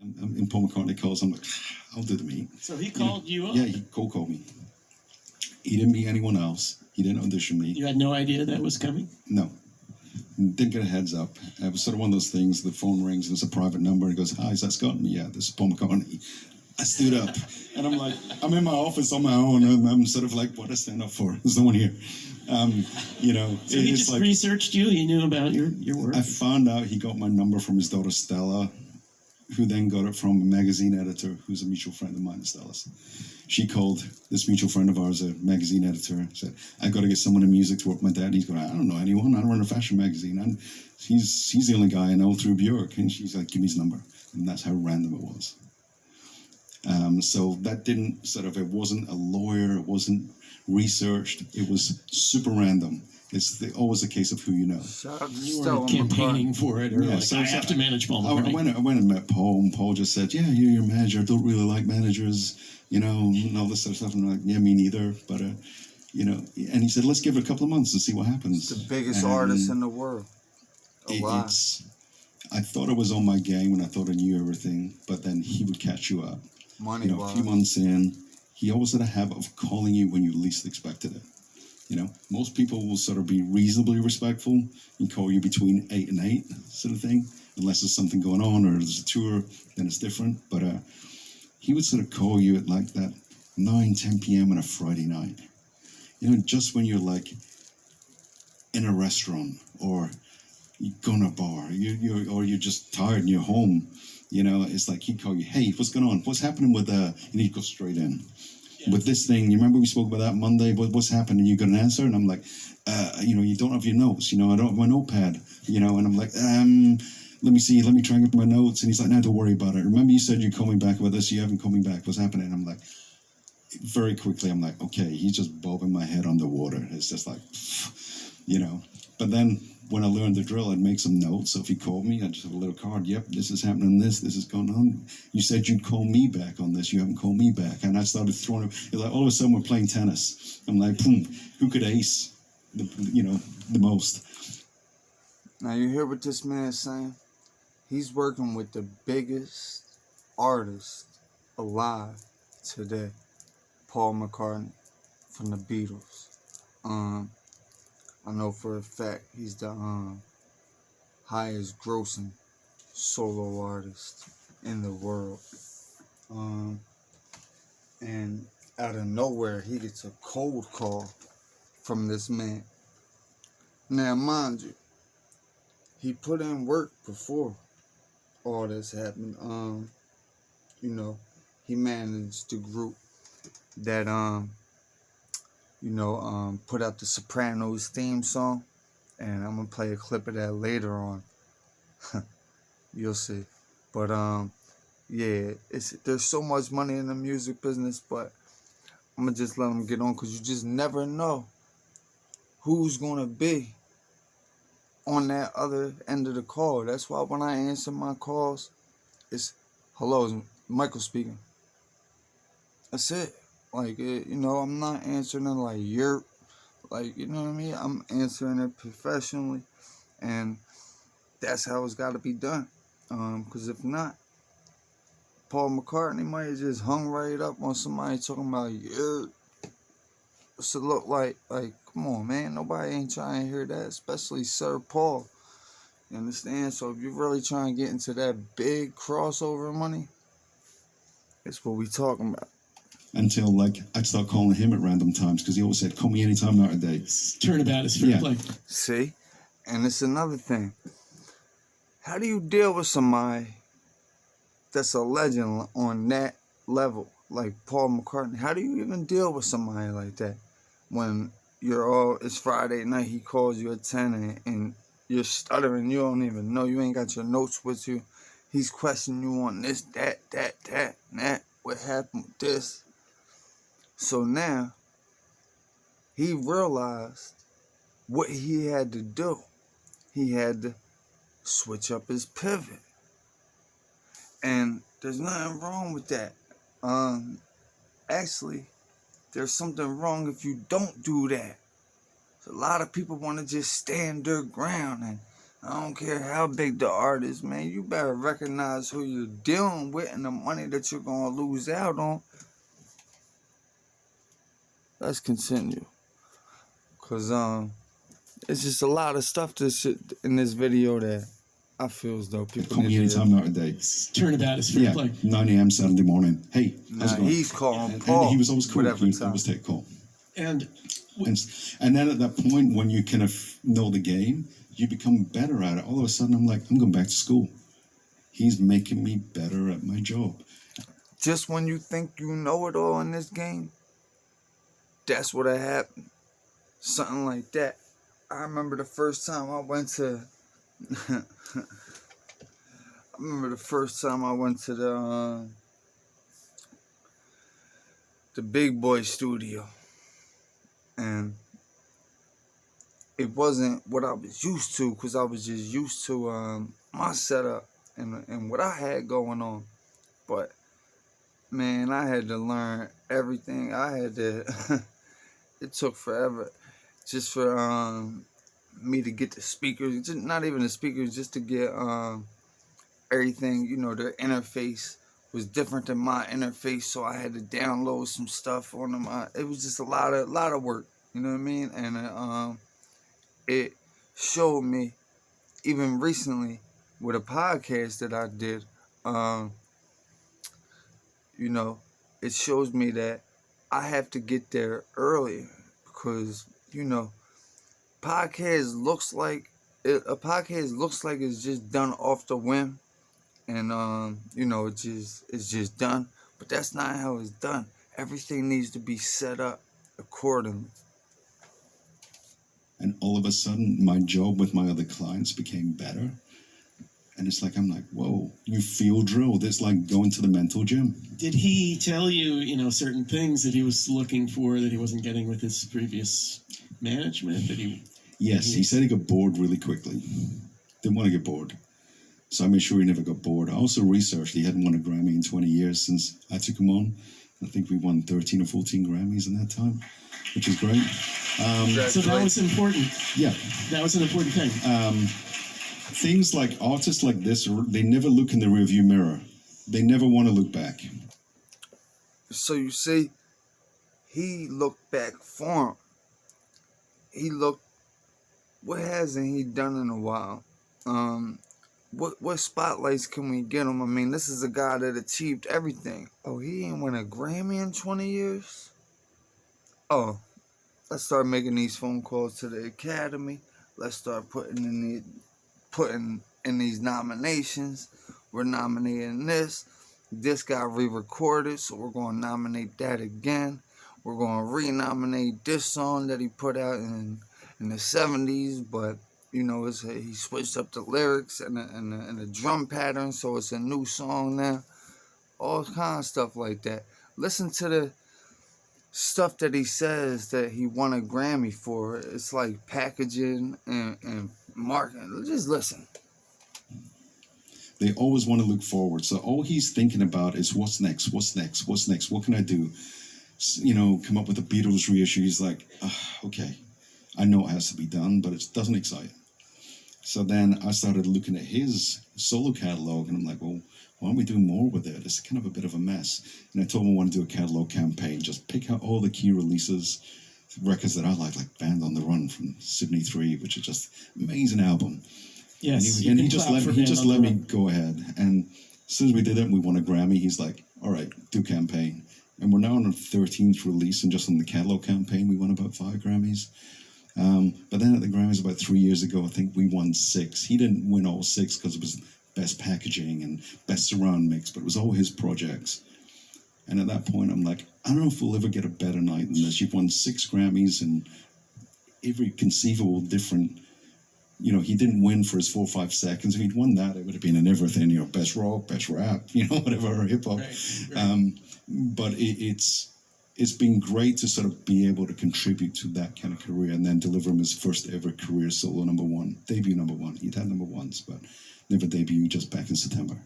And Paul McCartney calls. I'm like, I'll do the meet. So he called you up? Yeah, he cold called me. He didn't meet anyone else. He didn't audition me. You had no idea that was coming? No. Didn't get a heads up. It was sort of one of those things, the phone rings and it's a private number and he goes, hi, is that Scott? Yeah, this is Paul McCartney. I stood up and I'm like, I'm in my office on my own and I'm sort of like, what do I stand up for? There's no one here. You know, so he just like, researched you, he knew about your work? I found out he got my number from his daughter Stella, who then got it from a magazine editor who's a mutual friend of mine, Stella's. She called this mutual friend of ours, a magazine editor, said, I got to get someone in music to work with my dad. He's going, I don't know anyone. I run a fashion magazine. And he's the only guy I know through Bjork. And she's like, give me his number. And that's how random it was. So that didn't it wasn't a lawyer. It wasn't researched. It was super random. It's always a case of who you know. You weren't campaigning for it, or I have to manage Paul McCartney. I went and met Paul, and Paul just said, yeah, you're your manager. I don't really like managers, you know, and all this sort of stuff. And I'm like, yeah, me neither. But, you know, and he said, let's give it a couple of months and see what happens. It's the biggest artist in the world. I thought I was on my game and I thought I knew everything, but then he would catch you up. Money, you know, a few months in, he always had a habit of calling you when you least expected it. You know, most people will sort of be reasonably respectful and call you between 8 and 8 sort of thing, unless there's something going on or there's a tour, then it's different. But he would sort of call you at like that 9, 10 p.m. on a Friday night. You know, just when you're like in a restaurant or you go in a bar, or you're just tired and you're home. You know, it's like he'd call you, hey, what's going on? What's happening with, and he'd go straight in. Yeah. With this thing, you remember we spoke about that Monday, what's happening? You got an answer? And I'm like, you know, you don't have your notes, you know, I don't have my notepad, you know, and I'm like, let me see, let me try and get my notes. And he's like, no, don't worry about it. Remember you said you'd call me back about this, you haven't called me back, what's happening? And I'm like, very quickly, I'm like, okay, he's just bobbing my head underwater. It's just like, you know, but then when I learned the drill, I'd make some notes. So if he called me, I'd just have a little card. Yep, this is happening, this is going on. You said you'd call me back on this. You haven't called me back. And I started throwing it. Like all of a sudden we're playing tennis. I'm like, boom, who could ace, the most? Now you hear what this man's saying? He's working with the biggest artist alive today, Paul McCartney from the Beatles. I know for a fact he's the highest grossing solo artist in the world. And out of nowhere, he gets a cold call from this man. Now, mind you, he put in work before all this happened. You know, he managed the group that put out the Sopranos theme song, and I'm gonna play a clip of that later on. You'll see. But yeah, there's so much money in the music business, but I'm gonna just let them get on, because you just never know who's gonna be on that other end of the call. That's why when I answer my calls, it's hello, it's Michael speaking. That's it. Like, I'm not answering it like you're, like, you know what I mean? I'm answering it professionally, and that's how it's got to be done. Because if not, Paul McCartney might have just hung right up on somebody talking about, what's it look like? Like, come on, man. Nobody ain't trying to hear that, especially Sir Paul. You understand? So if you're really trying to get into that big crossover money, it's what we talking about. Until, like, I'd start calling him at random times, because he always said, call me anytime, not a day. Turnabout is fair play. See? And it's another thing. How do you deal with somebody that's a legend on that level, like Paul McCartney? How do you even deal with somebody like that when it's Friday night, he calls you at 10 and you're stuttering, you don't even know, you ain't got your notes with you. He's questioning you on this, that, and that. What happened with this? So now, he realized what he had to do. He had to switch up his pivot. And there's nothing wrong with that. Actually, there's something wrong if you don't do that. So a lot of people want to just stand their ground and I don't care how big the art is, man. You better recognize who you're dealing with and the money that you're going to lose out on. Let's continue. Because, it's just a lot of stuff in this video that I feel as though people Call me anytime out of the day. Turnabout is free play. 9 a.m. Saturday morning. Hey, how's it going? He's calling and Paul. He was always cool. Whatever He would time. always take a call. And then at that point, when you kind of know the game, you become better at it. All of a sudden, I'm like, I'm going back to school. He's making me better at my job. Just when you think you know it all in this game, that's what happened. Something like that. I remember the first time I went to the big boy studio, and it wasn't what I was used to, because I was just used to my setup and what I had going on. But man, I had to learn everything. It took forever just for me to get the speakers, just not even the speakers, just to get everything. You know, their interface was different than my interface, so I had to download some stuff on them. It was just a lot of work, you know what I mean? And it showed me, even recently with a podcast that I did, you know, it shows me that I have to get there earlier, because, you know, a podcast looks like it's just done off the whim, and you know, it's just done. But that's not how it's done. Everything needs to be set up accordingly. And all of a sudden, my job with my other clients became better. And it's like, I'm like, whoa, you feel drilled. It's like going to the mental gym. did he tell you, you know, certain things that he was looking for that he wasn't getting with his previous management? Yes, he said he got bored really quickly. Didn't want to get bored. So I made sure he never got bored. I also researched he hadn't won a Grammy in 20 years since I took him on. I think we won 13 or 14 Grammys in that time, which is great. So that was important. Yeah. That was an important thing. Things like artists like this, they never look in the rearview mirror. They never want to look back. So you see, he looked back for him. He looked, what hasn't he done in a while? What spotlights can we get him? I mean, this is a guy that achieved everything. Oh, he ain't win a Grammy in 20 years? Oh, let's start making these phone calls to the Academy. Let's start putting in these nominations. We're nominating this. This got re-recorded, so we're going to nominate that again. We're going to re-nominate this song that he put out in the 70s, but you know, he switched up the lyrics and the drum pattern, so it's a new song now. All kind of stuff like that. Listen to the stuff that he says that he won a Grammy for. It's like packaging and marketing. Just listen. They always want to look forward. So all he's thinking about is what's next, what's next, what's next, what can I do? You know, come up with a Beatles reissue. He's like, okay, I know it has to be done, but it doesn't excite him. So then I started looking at his solo catalog, and I'm like, well, why don't we do more with it? It's kind of a bit of a mess. And I told him I want to do a catalog campaign, just pick out all the key releases, records that I like Band on the Run from Sydney 3, which is just an amazing album. Yes, and he just let me go ahead. And as soon as we did it and we won a Grammy, he's like, all right, do campaign. And we're now on our 13th release, and just on the catalog campaign, we won about 5 Grammys. But then at the Grammys about 3 years ago, I think we won 6. He didn't win all 6 because it was best packaging and best surround mix, but it was all his projects. And at that point, I'm like, I don't know if we'll ever get a better night than this. You've won 6 Grammys and every conceivable different. You know, he didn't win for his 4 or 5 seconds. If he'd won that, it would have been in everything. You know, best rock, best rap, you know, whatever, hip hop. Right. But it's been great to sort of be able to contribute to that kind of career and then deliver him his first ever career solo debut number one. He'd had number ones, but never debuted, just back in September.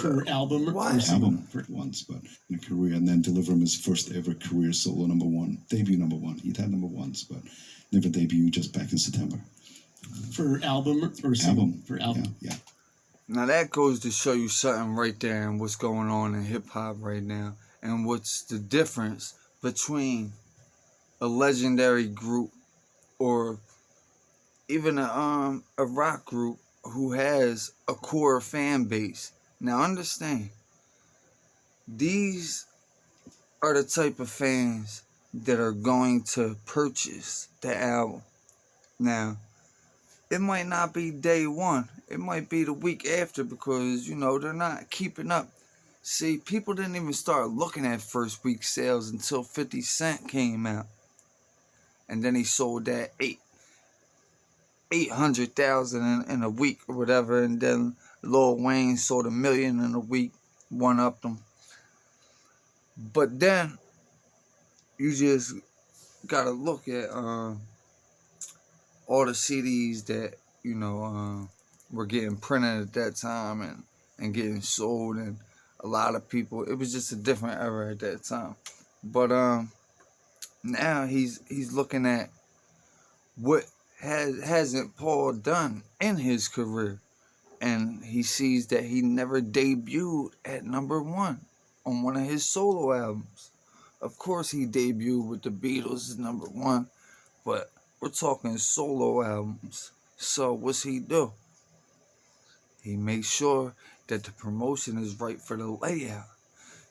For album? What? Album once, but in a career, and then deliver him his first ever career solo debut number one. He'd had number ones, but never debuted, just back in September. For album or single? Album. For album. Yeah. Now that goes to show you something right there and what's going on in hip hop right now, and what's the difference between a legendary group or even a rock group who has a core fan base. Now understand, these are the type of fans that are going to purchase the album. Now, it might not be day one. It might be the week after because, they're not keeping up. See, people didn't even start looking at first week sales until 50 Cent came out. And then he sold that 800,000 in a week or whatever. And then Lil Wayne sold 1 million in a week, one-upped them. But then, you just gotta look at all the CDs that, were getting printed at that time and getting sold, and a lot of people, it was just a different era at that time. But now he's looking at what hasn't Paul done in his career, and he sees that he never debuted at number one on one of his solo albums. Of course he debuted with the Beatles as number one, but we're talking solo albums. So what's he do? He makes sure that the promotion is right for the layout.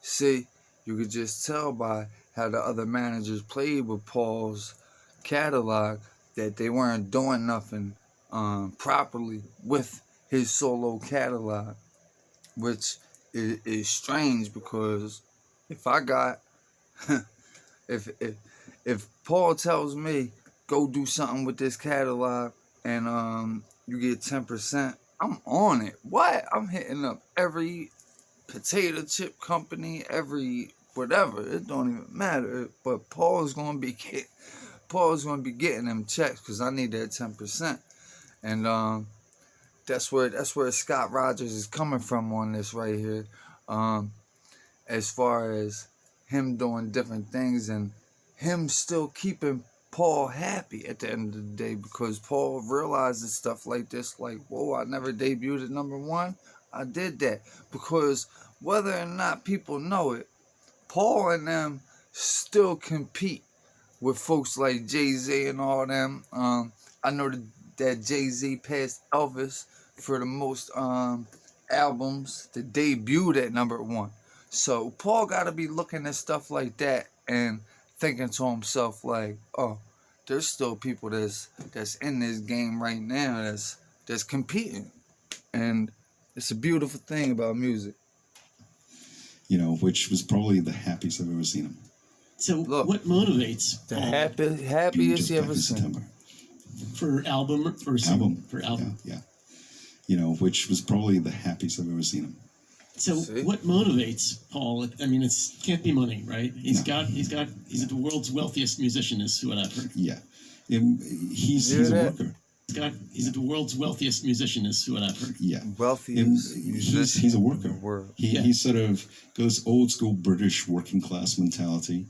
See, you could just tell by how the other managers played with Paul's catalog that they weren't doing nothing properly with his solo catalog, which is strange because if I got if Paul tells me go do something with this catalog and you get 10%, I'm on it. What? I'm hitting up every potato chip company, every whatever. It don't even matter. But Paul's gonna be getting them checks because I need that 10%, and that's where Scott Rogers is coming from on this right here, as far as him doing different things and him still keeping Paul happy at the end of the day, because Paul realizes stuff like this, like, whoa, I never debuted at number one. I did that because whether or not people know it, Paul and them still compete with folks like Jay-Z and all them. I know that Jay-Z passed Elvis for the most albums that debuted at number one. So Paul got to be looking at stuff like that and thinking to himself like, oh, there's still people that's in this game right now that's competing, and it's a beautiful thing about music. Which was probably the happiest I've ever seen him. So Look, what motivates The Paul happiest you ever seen. September. for album or single? Album. For album. Yeah. Which was probably the happiest I've ever seen him. So See? what motivates Paul? I mean, it can't be money, right? He's the world's wealthiest musician, is what I've heard. Yeah. He's a worker. He's the world's wealthiest musician, is what I've heard. Yeah. Wealthiest musician He's a in worker. the world. He sort of goes old school British working class mentality,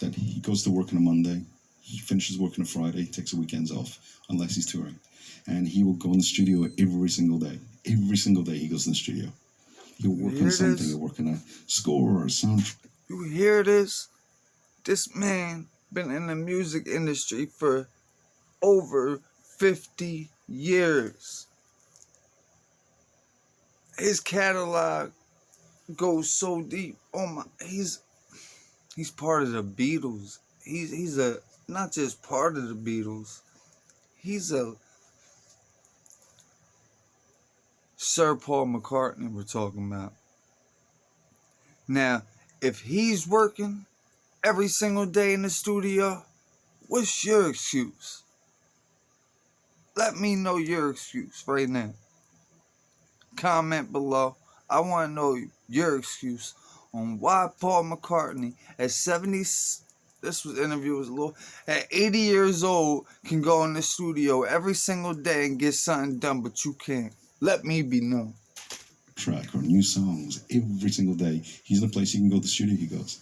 that he goes to work on a Monday, he finishes work on a Friday, takes the weekends off, unless he's touring. And he will go in the studio every single day. Every single day he goes in the studio. He'll work on something, he'll work on a score or a soundtrack. You hear this? This man been in the music industry for over 50 years. His catalog goes so deep. Oh my, he's part of the Beatles. He's a not just part of the Beatles. He's a Sir Paul McCartney we're talking about. Now, if he's working every single day in the studio, what's your excuse? Let me know your excuse right now. Comment below. I want to know your excuse on why Paul McCartney at 70, this was interview was a little, at 80 years old can go in the studio every single day and get something done, but you can't. Let me be known. Track or new songs every single day. He's in a place he can go to the studio, he goes.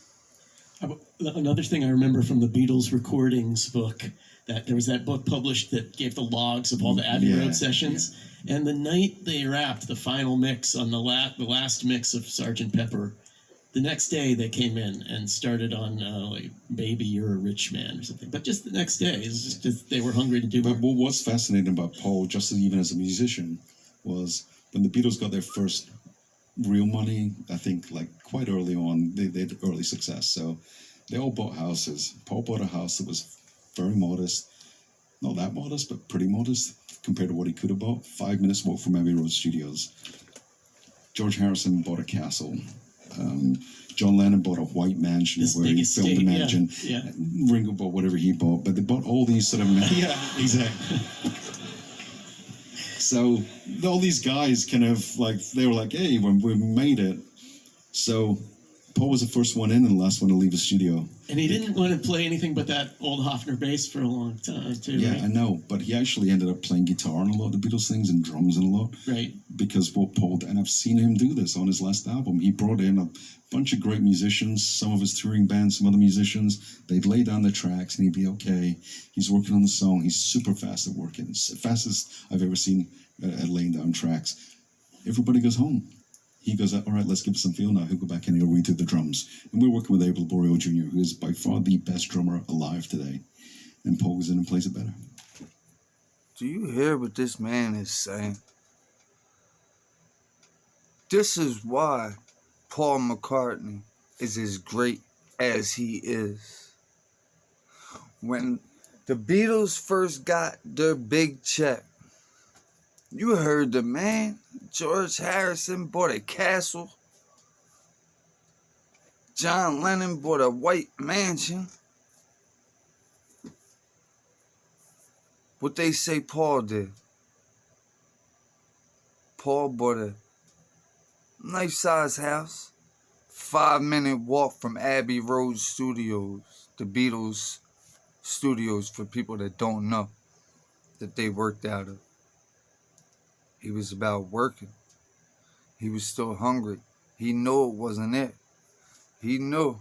Another thing I remember from the Beatles recordings book, that there was that book published that gave the logs of all the Abbey Yeah, Road sessions. And the night they wrapped the final mix on the last mix of Sgt. Pepper, the next day they came in and started on like "Baby You're a Rich Man" or something. But just the next day, it's just they were hungry to do But more. what was fascinating about Paul, just even as a musician, was when the Beatles got their first real money, I think like quite early on, they had early success. So they all bought houses. Paul bought a house that was very modest, not that modest, but pretty modest compared to what he could have bought. 5 minutes walk from Abbey Road Studios. George Harrison bought a castle. John Lennon bought a white mansion This where big he filmed estate, the mansion. yeah. Ringo bought whatever he bought, but they bought all these sort of yeah, exactly. So all these guys kind of like they were like, hey, when we made it. So Paul was the first one in and the last one to leave the studio. And he didn't want to play anything but that old Hofner bass for a long time, too. Yeah, right? I know, but he actually ended up playing guitar on a lot of the Beatles things and drums in a lot. Right. Because what Paul, and I've seen him do this on his last album. He brought in a bunch of great musicians, some of his touring bands, some other musicians. They'd lay down the tracks and he'd be okay. He's working on the song. He's super fast at working. It's the fastest I've ever seen at laying down tracks. Everybody goes home. He goes, all right, let's give it some feel now. He'll go back and he'll redo the drums. And we're working with Abel Boreal Jr., who is by far the best drummer alive today. And Paul goes in and plays it better. Do you hear what this man is saying? This is why Paul McCartney is as great as he is. When the Beatles first got their big check, you heard the man. George Harrison bought a castle. John Lennon bought a white mansion. What they say Paul did. Paul bought a nice-sized house. 5-minute walk from Abbey Road Studios. The Beatles studios, for people that don't know, that they worked out of. He was about working. He was still hungry. He knew it wasn't it. He knew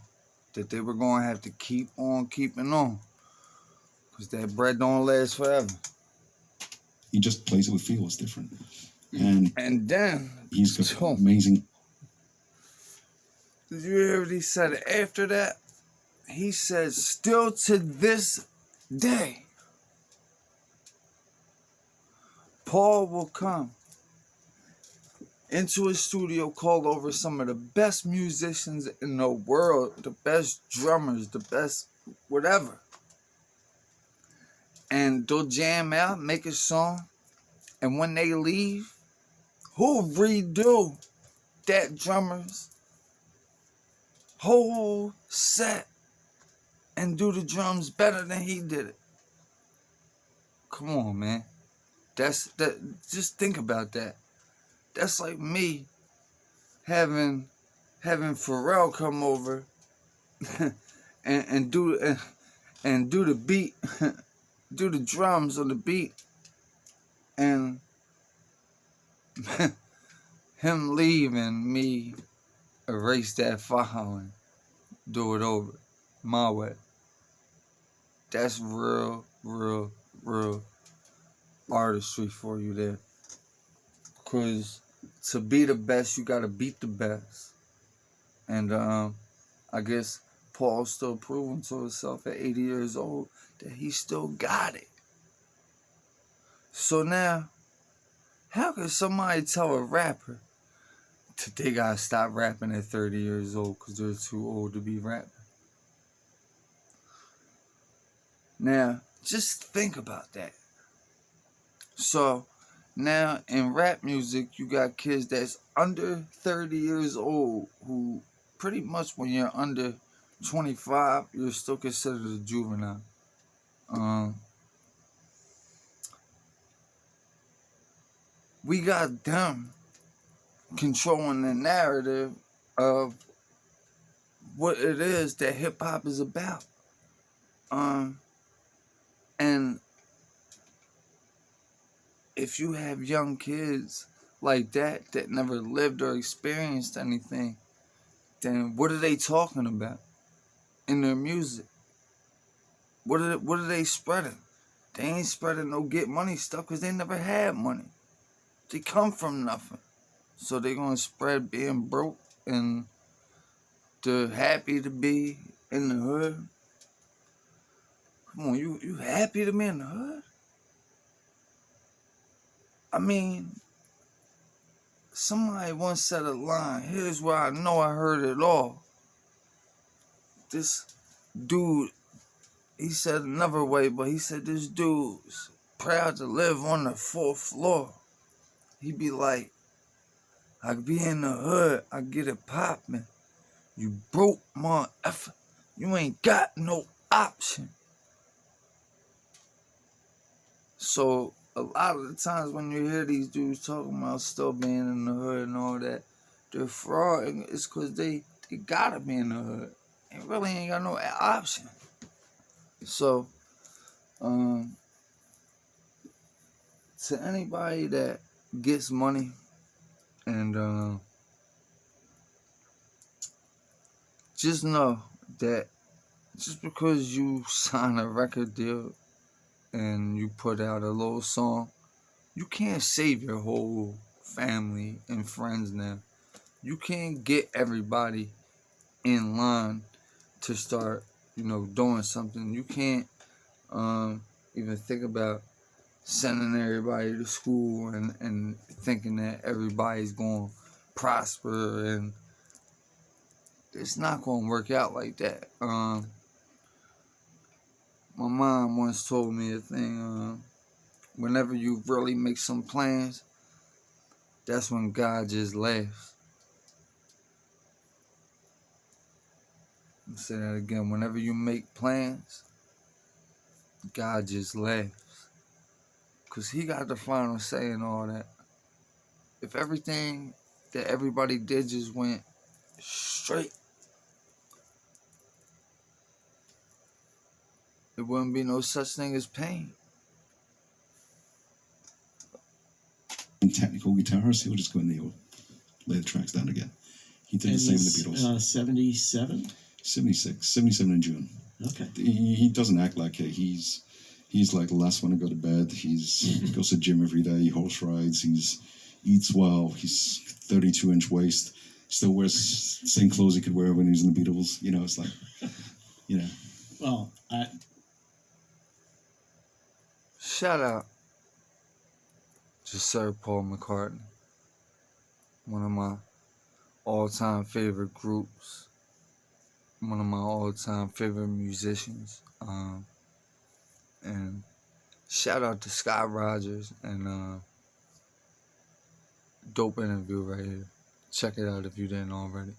that they were going to have to keep on keeping on. Because that bread don't last forever. He just plays it with feel. It's different. And then, he's got amazing. Did you hear what he said after that? He said, still to this day, Paul will come into a studio, call over some of the best musicians in the world, the best drummers, the best whatever. And they'll jam out, make a song. And when they leave, who'll redo that drummer's whole set and do the drums better than he did it? Come on, man. Just think about that. That's like me having Pharrell come over and do the beat, do the drums on the beat, and him leave and me erase that file and do it over my way. That's real artistry for you there. Because to be the best, you gotta beat the best. And I guess Paul's still proving to himself at 80 years old that he still got it. So now, how can somebody tell a rapper that they gotta stop rapping at 30 years old because they're too old to be rapping? Now, just think about that. So, now in rap music, you got kids that's under 30 years old who pretty much when you're under 25, you're still considered a juvenile. We got them controlling the narrative of what it is that hip-hop is about. And if you have young kids like that never lived or experienced anything, then what are they talking about in their music? What are they spreading? They ain't spreading no get money stuff because they never had money. They come from nothing. So they gonna spread being broke and they're happy to be in the hood. Come on, you happy to be in the hood? I mean, somebody once said a line. Here's where I know I heard it all. This dude, he said another way, but he said this dude's proud to live on the 4th floor. He be like, I be in the hood, I get it poppin'. You broke, motherfucker. You ain't got no option. So a lot of the times when you hear these dudes talking about still being in the hood and all that, they're fraud. It's because they gotta be in the hood. They really ain't got no option. So, to anybody that gets money and just know that just because you sign a record deal and you put out a little song, you can't save your whole family and friends now. You can't get everybody in line to start, doing something. You can't even think about sending everybody to school and thinking that everybody's going to prosper, and it's not going to work out like that. My mom once told me a thing, whenever you really make some plans, that's when God just laughs. I'll say that again. Whenever you make plans, God just laughs. Because he got the final say and all that. If everything that everybody did just went straight, there wouldn't be no such thing as pain. And technical guitarist, he'll just go in there, he'll lay the tracks down again. He did the same with the Beatles. 77? 77 in June. Okay. He doesn't act like it. He's like the last one to go to bed. He goes to the gym every day. He horse rides. He eats well. He's 32-inch waist. Still wears the same clothes he could wear when he was in the Beatles. It's like, Well, Shout out to Sir Paul McCartney, one of my all-time favorite groups, one of my all-time favorite musicians, and shout out to Scott Rogers, and dope interview right here. Check it out if you didn't already.